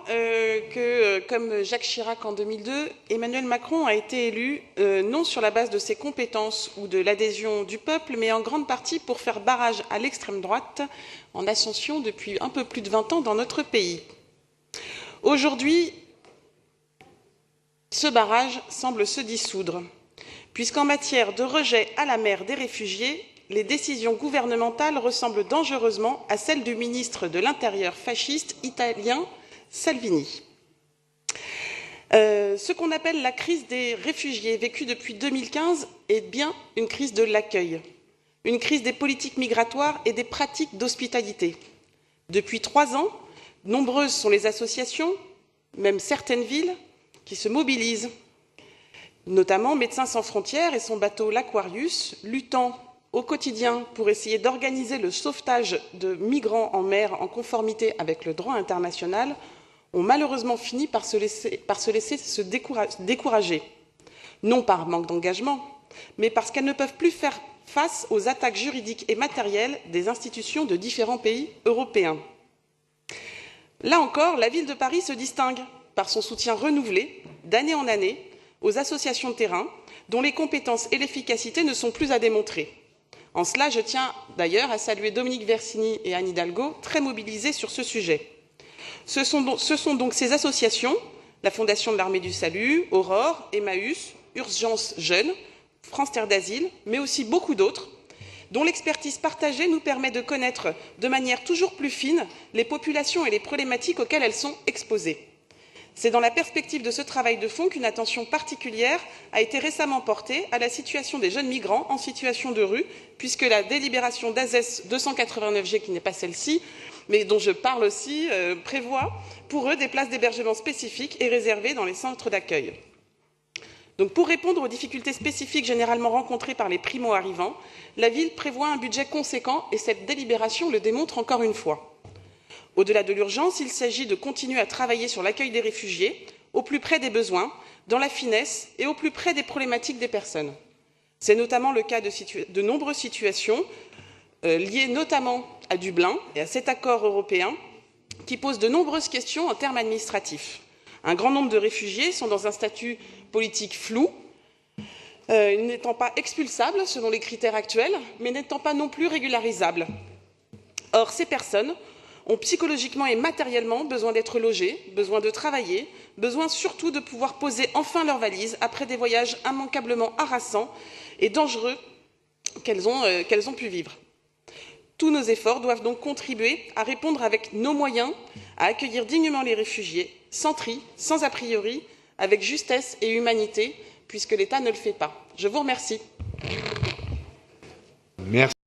que, comme Jacques Chirac en 2002, Emmanuel Macron a été élu non sur la base de ses compétences ou de l'adhésion du peuple, mais en grande partie pour faire barrage à l'extrême droite, en ascension depuis un peu plus de 20 ans dans notre pays. Aujourd'hui, ce barrage semble se dissoudre, puisqu'en matière de rejet à la mer des réfugiés, les décisions gouvernementales ressemblent dangereusement à celles du ministre de l'Intérieur fasciste italien Salvini. Ce qu'on appelle la crise des réfugiés vécue depuis 2015 est bien une crise de l'accueil, une crise des politiques migratoires et des pratiques d'hospitalité. Depuis 3 ans, nombreuses sont les associations, même certaines villes, qui se mobilisent, notamment Médecins sans frontières et son bateau l'Aquarius, luttant au quotidien pour essayer d'organiser le sauvetage de migrants en mer en conformité avec le droit international, ont malheureusement fini par se laisser décourager. Non par manque d'engagement, mais parce qu'elles ne peuvent plus faire face aux attaques juridiques et matérielles des institutions de différents pays européens. Là encore, la ville de Paris se distingue par son soutien renouvelé, d'année en année, aux associations de terrain, dont les compétences et l'efficacité ne sont plus à démontrer. En cela, je tiens d'ailleurs à saluer Dominique Versini et Anne Hidalgo, très mobilisées sur ce sujet. Ce sont donc ces associations, la Fondation de l'Armée du Salut, Aurore, Emmaüs, Urgence Jeunes, France Terre d'Asile, mais aussi beaucoup d'autres, dont l'expertise partagée nous permet de connaître de manière toujours plus fine les populations et les problématiques auxquelles elles sont exposées. C'est dans la perspective de ce travail de fond qu'une attention particulière a été récemment portée à la situation des jeunes migrants en situation de rue, puisque la délibération d'ASES 289G, qui n'est pas celle-ci, mais dont je parle aussi, prévoit pour eux des places d'hébergement spécifiques et réservées dans les centres d'accueil. Donc, pour répondre aux difficultés spécifiques généralement rencontrées par les primo-arrivants, la ville prévoit un budget conséquent et cette délibération le démontre encore une fois. Au-delà de l'urgence, il s'agit de continuer à travailler sur l'accueil des réfugiés, au plus près des besoins, dans la finesse et au plus près des problématiques des personnes. C'est notamment le cas de nombreuses situations liées notamment à Dublin et à cet accord européen qui posent de nombreuses questions en termes administratifs. Un grand nombre de réfugiés sont dans un statut politique flou, n'étant pas expulsables selon les critères actuels, mais n'étant pas non plus régularisables. Or, ces personnes ont psychologiquement et matériellement besoin d'être logées, besoin de travailler, besoin surtout de pouvoir poser enfin leurs valises après des voyages immanquablement harassants et dangereux qu'elles ont pu vivre. Tous nos efforts doivent donc contribuer à répondre avec nos moyens, à accueillir dignement les réfugiés, sans tri, sans a priori, avec justesse et humanité, puisque l'État ne le fait pas. Je vous remercie. Merci.